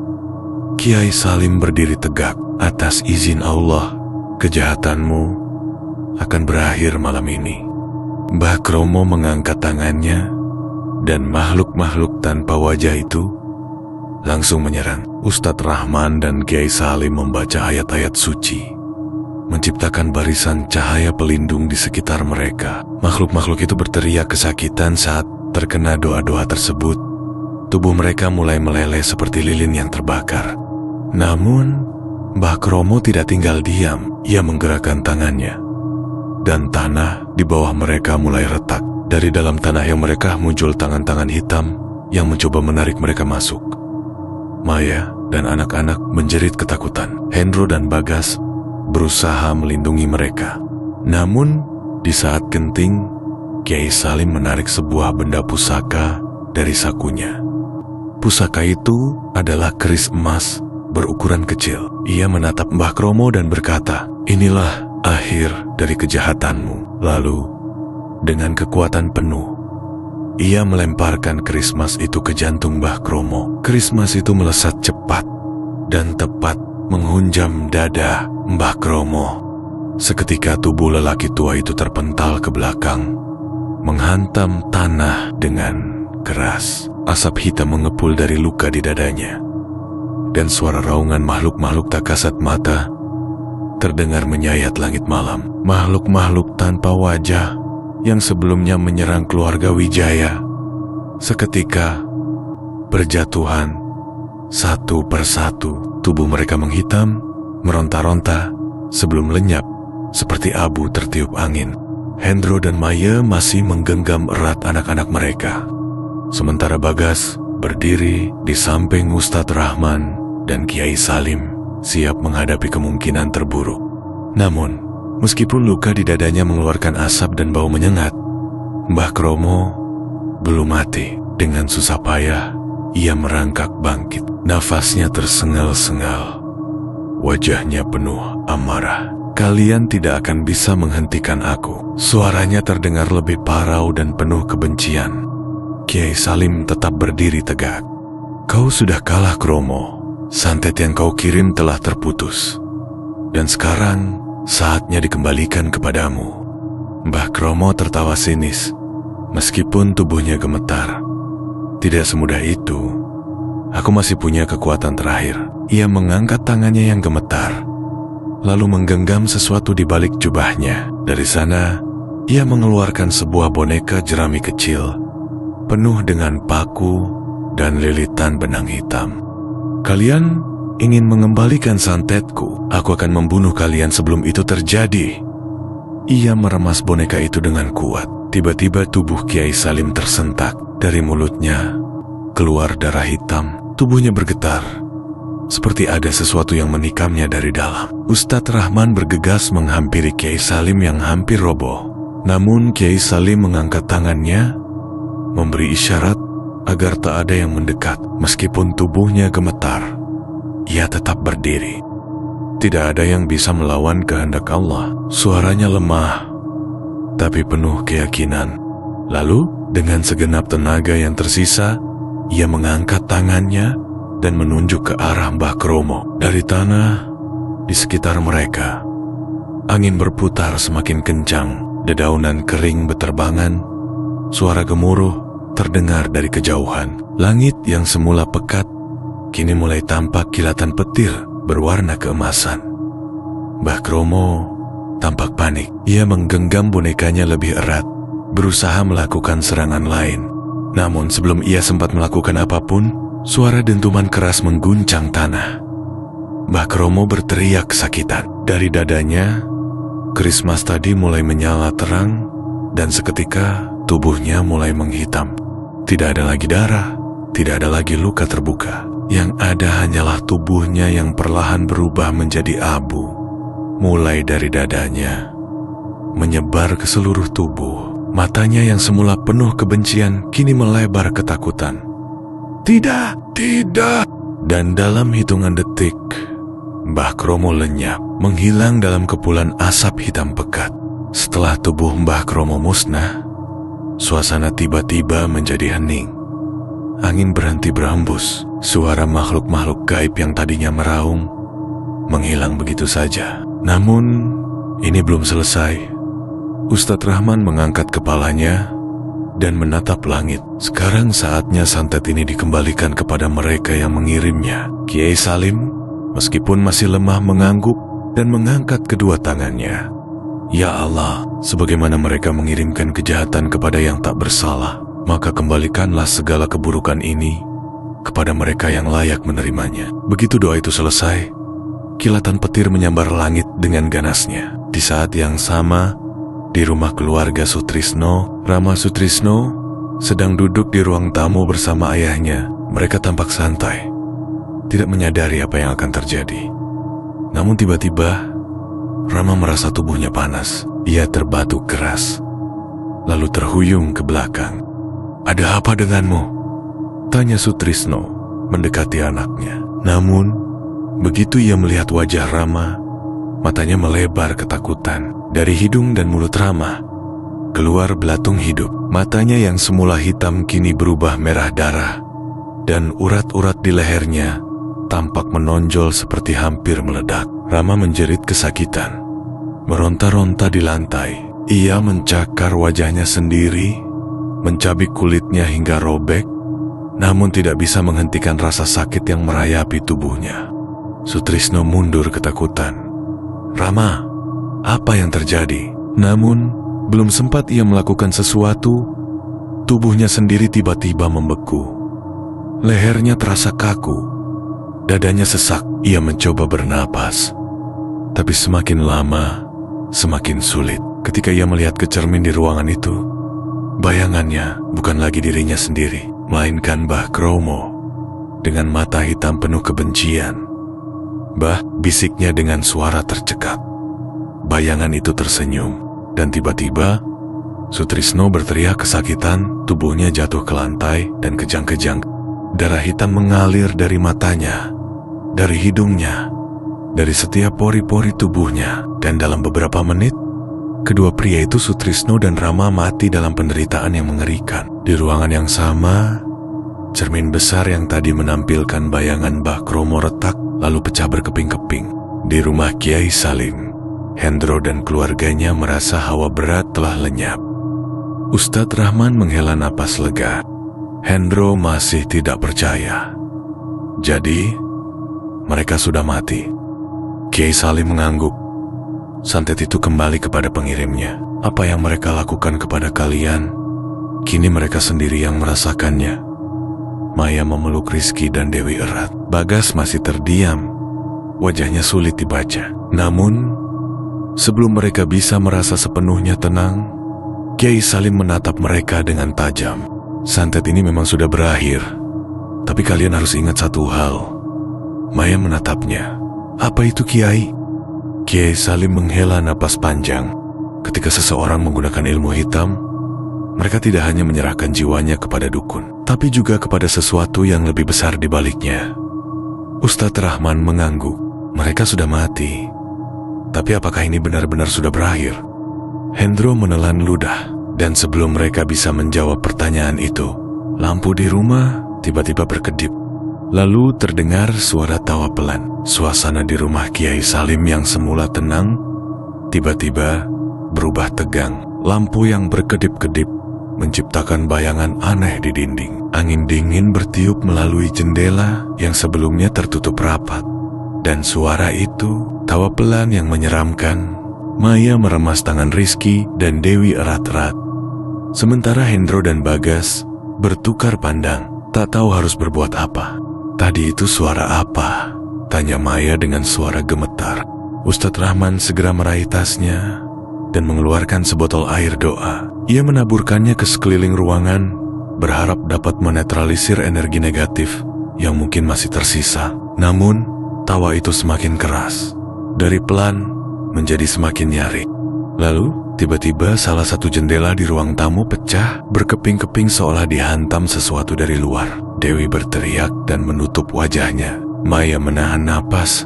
Kiai Salim berdiri tegak. "Atas izin Allah, kejahatanmu akan berakhir malam ini." Mbah Kromo mengangkat tangannya, dan makhluk-makhluk tanpa wajah itu langsung menyerang. Ustadz Rahman dan Kiai Salim membaca ayat-ayat suci, menciptakan barisan cahaya pelindung di sekitar mereka. Makhluk-makhluk itu berteriak kesakitan saat terkena doa-doa tersebut. Tubuh mereka mulai meleleh seperti lilin yang terbakar. Namun, Mbah Kromo tidak tinggal diam. Ia menggerakkan tangannya, dan tanah di bawah mereka mulai retak. Dari dalam tanah yang mereka muncul tangan-tangan hitam yang mencoba menarik mereka masuk. Maya dan anak-anak menjerit ketakutan. Hendro dan Bagas berusaha melindungi mereka. Namun, di saat genting, Kiai Salim menarik sebuah benda pusaka dari sakunya. Pusaka itu adalah keris emas berukuran kecil. Ia menatap Mbah Kromo dan berkata, "Inilah akhir dari kejahatanmu." Lalu, dengan kekuatan penuh, ia melemparkan keris emas itu ke jantung Mbah Kromo. Keris emas itu melesat cepat dan tepat menghunjam dada Mbah Kromo. Seketika tubuh lelaki tua itu terpental ke belakang, menghantam tanah dengan keras. Asap hitam mengepul dari luka di dadanya, dan suara raungan makhluk-makhluk tak kasat mata terdengar menyayat langit malam. Makhluk-makhluk tanpa wajah yang sebelumnya menyerang keluarga Wijaya seketika berjatuhan satu persatu. Tubuh mereka menghitam, meronta-ronta sebelum lenyap seperti abu tertiup angin. Hendro dan Maya masih menggenggam erat anak-anak mereka, sementara Bagas berdiri di samping Ustadz Rahman dan Kiai Salim, siap menghadapi kemungkinan terburuk. Namun, meskipun luka di dadanya mengeluarkan asap dan bau menyengat, Mbah Kromo belum mati. Dengan susah payah, ia merangkak bangkit. Nafasnya tersengal-sengal, wajahnya penuh amarah. "Kalian tidak akan bisa menghentikan aku." Suaranya terdengar lebih parau dan penuh kebencian. Kiai Salim tetap berdiri tegak. "Kau sudah kalah, Kromo. Santet yang kau kirim telah terputus, dan sekarang saatnya dikembalikan kepadamu." Mbah Kromo tertawa sinis, meskipun tubuhnya gemetar. "Tidak semudah itu. Aku masih punya kekuatan terakhir." Ia mengangkat tangannya yang gemetar, lalu menggenggam sesuatu di balik jubahnya. Dari sana, ia mengeluarkan sebuah boneka jerami kecil penuh dengan paku dan lilitan benang hitam. "Kalian ingin mengembalikan santetku? Aku akan membunuh kalian sebelum itu terjadi." Ia meremas boneka itu dengan kuat. Tiba-tiba tubuh Kiai Salim tersentak. Dari mulutnya keluar darah hitam. Tubuhnya bergetar, seperti ada sesuatu yang menikamnya dari dalam. Ustadz Rahman bergegas menghampiri Kiai Salim yang hampir roboh. Namun Kiai Salim mengangkat tangannya, memberi isyarat agar tak ada yang mendekat. Meskipun tubuhnya gemetar, ia tetap berdiri. Tidak ada yang bisa melawan kehendak Allah. Suaranya lemah, tapi penuh keyakinan. Lalu, dengan segenap tenaga yang tersisa, ia mengangkat tangannya dan menunjuk ke arah Mbah Kromo. Dari tanah di sekitar mereka, angin berputar semakin kencang. Dedaunan kering beterbangan. Suara gemuruh terdengar dari kejauhan. Langit yang semula pekat kini mulai tampak kilatan petir berwarna keemasan. Mbah Kromo tampak panik. Ia menggenggam bonekanya lebih erat, berusaha melakukan serangan lain. Namun sebelum ia sempat melakukan apapun, suara dentuman keras mengguncang tanah. Mbah Kromo berteriak kesakitan. Dari dadanya, keris emas tadi mulai menyala terang, dan seketika tubuhnya mulai menghitam. Tidak ada lagi darah, tidak ada lagi luka terbuka. Yang ada hanyalah tubuhnya yang perlahan berubah menjadi abu. Mulai dari dadanya, menyebar ke seluruh tubuh. Matanya yang semula penuh kebencian kini melebar ketakutan. "Tidak, tidak!" Dan dalam hitungan detik, Mbah Kromo lenyap, menghilang dalam kepulan asap hitam pekat. Setelah tubuh Mbah Kromo musnah, suasana tiba-tiba menjadi hening. Angin berhenti berhembus. Suara makhluk-makhluk gaib yang tadinya meraung menghilang begitu saja. Namun, ini belum selesai. Ustadz Rahman mengangkat kepalanya dan menatap langit. Sekarang saatnya santet ini dikembalikan kepada mereka yang mengirimnya. Kiai Salim, meskipun masih lemah, mengangguk dan mengangkat kedua tangannya. "Ya Allah, sebagaimana mereka mengirimkan kejahatan kepada yang tak bersalah, maka kembalikanlah segala keburukan ini kepada mereka yang layak menerimanya." Begitu doa itu selesai, kilatan petir menyambar langit dengan ganasnya. Di saat yang sama, di rumah keluarga Sutrisno, Rama Sutrisno sedang duduk di ruang tamu bersama ayahnya. Mereka tampak santai, tidak menyadari apa yang akan terjadi. Namun tiba-tiba, Rama merasa tubuhnya panas. Ia terbatuk keras. lalu terhuyung ke belakang. "Ada apa denganmu?" tanya Sutrisno mendekati anaknya. Namun, begitu ia melihat wajah Rama, matanya melebar ketakutan. Dari hidung dan mulut Rama keluar belatung hidup. Matanya yang semula hitam kini berubah merah darah, dan urat-urat di lehernya tampak menonjol seperti hampir meledak. Rama menjerit kesakitan, meronta-ronta di lantai. Ia mencakar wajahnya sendiri, mencabik kulitnya hingga robek, namun tidak bisa menghentikan rasa sakit yang merayapi tubuhnya. Sutrisno mundur ketakutan. "Rama, apa yang terjadi?" Namun, belum sempat ia melakukan sesuatu, tubuhnya sendiri tiba-tiba membeku. Lehernya terasa kaku, dadanya sesak. Ia mencoba bernapas, tapi semakin lama, semakin sulit. Ketika ia melihat ke cermin di ruangan itu, bayangannya bukan lagi dirinya sendiri, melainkan Mbah Kromo dengan mata hitam penuh kebencian. "Mbah," bisiknya dengan suara tercekat. Bayangan itu tersenyum, dan tiba-tiba Sutrisno berteriak kesakitan, tubuhnya jatuh ke lantai dan kejang-kejang. Darah hitam mengalir dari matanya, dari hidungnya, dari setiap pori-pori tubuhnya, dan dalam beberapa menit, kedua pria itu, Sutrisno dan Rama, mati dalam penderitaan yang mengerikan. Di ruangan yang sama, cermin besar yang tadi menampilkan bayangan Mbah Kromo retak lalu pecah berkeping-keping. Di rumah Kiai Salim, Hendro dan keluarganya merasa hawa berat telah lenyap. Ustadz Rahman menghela napas lega. Hendro masih tidak percaya. Jadi, mereka sudah mati. Kiai Salim mengangguk. Santet itu kembali kepada pengirimnya. Apa yang mereka lakukan kepada kalian, kini mereka sendiri yang merasakannya. Maya memeluk Rizky dan Dewi erat. Bagas masih terdiam. Wajahnya sulit dibaca. Namun, sebelum mereka bisa merasa sepenuhnya tenang, Kiai Salim menatap mereka dengan tajam. "Santet ini memang sudah berakhir, tapi kalian harus ingat satu hal." Maya menatapnya. "Apa itu, Kiai?" Kiai Salim menghela napas panjang. Ketika seseorang menggunakan ilmu hitam, mereka tidak hanya menyerahkan jiwanya kepada dukun, tapi juga kepada sesuatu yang lebih besar di baliknya. Ustadz Rahman mengangguk. Mereka sudah mati. Tapi apakah ini benar-benar sudah berakhir? Hendro menelan ludah, dan sebelum mereka bisa menjawab pertanyaan itu, lampu di rumah tiba-tiba berkedip. Lalu terdengar suara tawa pelan. Suasana di rumah Kiai Salim yang semula tenang, tiba-tiba berubah tegang. Lampu yang berkedip-kedip menciptakan bayangan aneh di dinding. Angin dingin bertiup melalui jendela yang sebelumnya tertutup rapat. Dan suara itu, tawa pelan yang menyeramkan. Maya meremas tangan Rizky dan Dewi erat-erat. Sementara Hendro dan Bagas bertukar pandang, tak tahu harus berbuat apa. "Tadi itu suara apa?" tanya Maya dengan suara gemetar. Ustadz Rahman segera meraih tasnya dan mengeluarkan sebotol air doa. Ia menaburkannya ke sekeliling ruangan, berharap dapat menetralisir energi negatif yang mungkin masih tersisa. Namun, tawa itu semakin keras, dari pelan menjadi semakin nyaring. Lalu, tiba-tiba salah satu jendela di ruang tamu pecah berkeping-keping seolah dihantam sesuatu dari luar. Dewi berteriak dan menutup wajahnya. Maya menahan napas,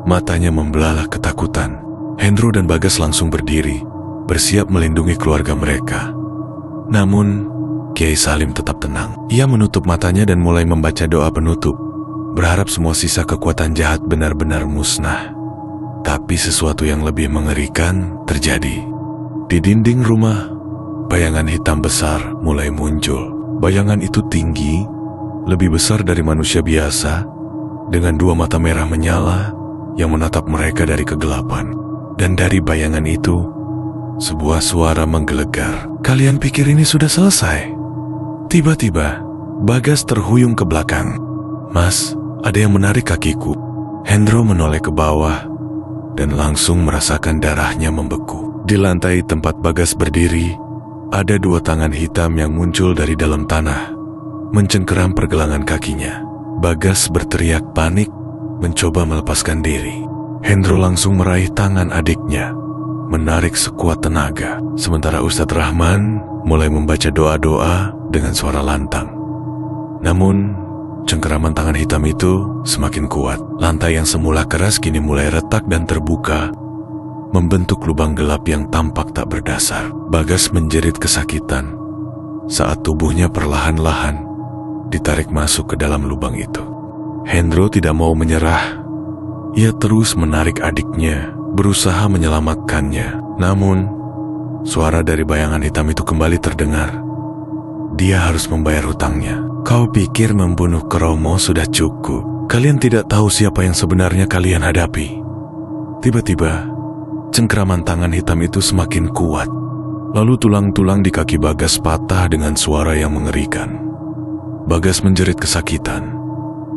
matanya membelalak ketakutan. Hendro dan Bagas langsung berdiri, bersiap melindungi keluarga mereka. Namun, Kiai Salim tetap tenang. Ia menutup matanya dan mulai membaca doa penutup, berharap semua sisa kekuatan jahat benar-benar musnah. Tapi sesuatu yang lebih mengerikan terjadi. Di dinding rumah, bayangan hitam besar mulai muncul. Bayangan itu tinggi, lebih besar dari manusia biasa, dengan dua mata merah menyala yang menatap mereka dari kegelapan. Dan dari bayangan itu, sebuah suara menggelegar. "Kalian pikir ini sudah selesai?" Tiba-tiba, Bagas terhuyung ke belakang. "Mas, ada yang menarik kakiku." Hendro menoleh ke bawah dan langsung merasakan darahnya membeku. Di lantai tempat Bagas berdiri, ada dua tangan hitam yang muncul dari dalam tanah, mencengkeram pergelangan kakinya. Bagas berteriak panik, mencoba melepaskan diri. Hendro langsung meraih tangan adiknya, menarik sekuat tenaga. Sementara Ustadz Rahman mulai membaca doa-doa dengan suara lantang. Namun, cengkeraman tangan hitam itu semakin kuat. Lantai yang semula keras kini mulai retak dan terbuka, membentuk lubang gelap yang tampak tak berdasar. Bagas menjerit kesakitan saat tubuhnya perlahan-lahan ditarik masuk ke dalam lubang itu. Hendro tidak mau menyerah. Ia terus menarik adiknya, berusaha menyelamatkannya. Namun, suara dari bayangan hitam itu kembali terdengar. Dia harus membayar hutangnya. Kau pikir membunuh Kromo sudah cukup? Kalian tidak tahu siapa yang sebenarnya kalian hadapi. Tiba-tiba, cengkeraman tangan hitam itu semakin kuat. Lalu tulang-tulang di kaki Bagas patah dengan suara yang mengerikan. Bagas menjerit kesakitan.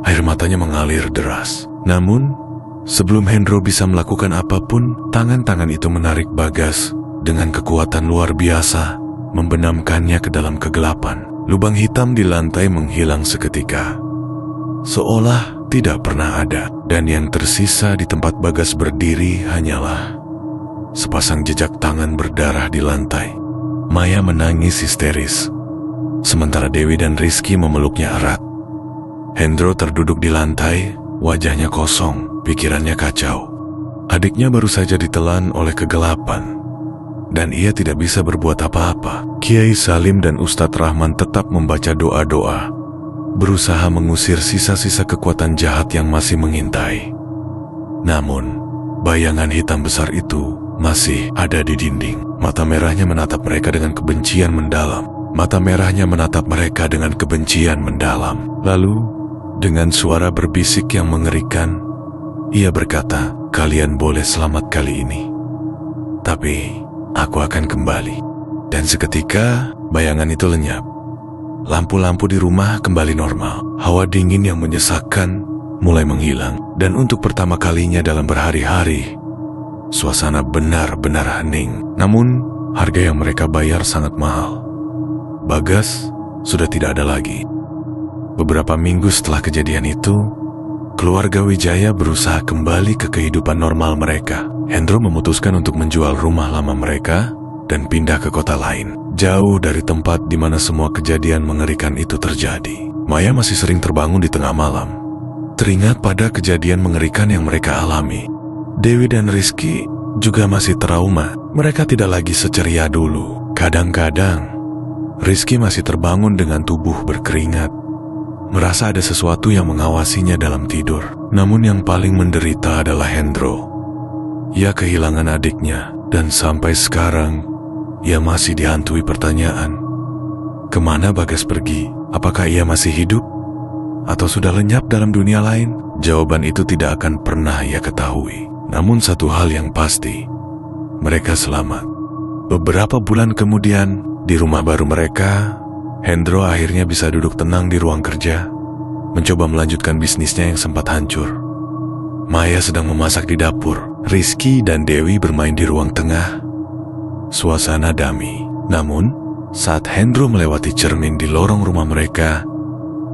Air matanya mengalir deras. Namun, sebelum Hendro bisa melakukan apapun, tangan-tangan itu menarik Bagas dengan kekuatan luar biasa, membenamkannya ke dalam kegelapan. Lubang hitam di lantai menghilang seketika, seolah tidak pernah ada. Dan yang tersisa di tempat Bagas berdiri hanyalah sepasang jejak tangan berdarah di lantai. Maya menangis histeris, sementara Dewi dan Rizky memeluknya erat. Hendro terduduk di lantai, wajahnya kosong, pikirannya kacau. Adiknya baru saja ditelan oleh kegelapan, dan ia tidak bisa berbuat apa-apa. Kiai Salim dan Ustadz Rahman tetap membaca doa-doa, berusaha mengusir sisa-sisa kekuatan jahat yang masih mengintai. Namun, bayangan hitam besar itu masih ada di dinding. Mata merahnya menatap mereka dengan kebencian mendalam. Mata merahnya menatap mereka dengan kebencian mendalam. Lalu, dengan suara berbisik yang mengerikan, ia berkata, "Kalian boleh selamat kali ini, tapi aku akan kembali." Dan seketika, bayangan itu lenyap. Lampu-lampu di rumah kembali normal. Hawa dingin yang menyesakkan mulai menghilang. Dan untuk pertama kalinya dalam berhari-hari, suasana benar-benar hening. Namun, harga yang mereka bayar sangat mahal. Bagas sudah tidak ada lagi. Beberapa minggu setelah kejadian itu, keluarga Wijaya berusaha kembali ke kehidupan normal mereka. Hendro memutuskan untuk menjual rumah lama mereka dan pindah ke kota lain, jauh dari tempat di mana semua kejadian mengerikan itu terjadi. Maya masih sering terbangun di tengah malam, teringat pada kejadian mengerikan yang mereka alami. Dewi dan Rizky juga masih trauma. Mereka tidak lagi seceria dulu. Kadang-kadang, Rizky masih terbangun dengan tubuh berkeringat, merasa ada sesuatu yang mengawasinya dalam tidur. Namun yang paling menderita adalah Hendro. Ia kehilangan adiknya, dan sampai sekarang, ia masih dihantui pertanyaan. Kemana Bagas pergi? Apakah ia masih hidup? Atau sudah lenyap dalam dunia lain? Jawaban itu tidak akan pernah ia ketahui. Namun satu hal yang pasti, mereka selamat. Beberapa bulan kemudian, di rumah baru mereka, Hendro akhirnya bisa duduk tenang di ruang kerja, mencoba melanjutkan bisnisnya yang sempat hancur. Maya sedang memasak di dapur. Rizky dan Dewi bermain di ruang tengah. Suasana damai. Namun, saat Hendro melewati cermin di lorong rumah mereka,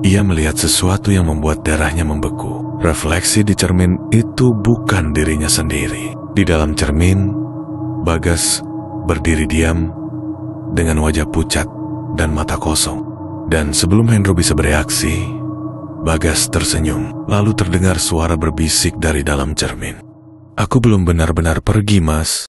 ia melihat sesuatu yang membuat darahnya membeku. Refleksi di cermin itu bukan dirinya sendiri. Di dalam cermin, Bagas berdiri diam dengan wajah pucat dan mata kosong. Dan sebelum Hendro bisa bereaksi, Bagas tersenyum. Lalu terdengar suara berbisik dari dalam cermin. "Aku belum benar-benar pergi, Mas.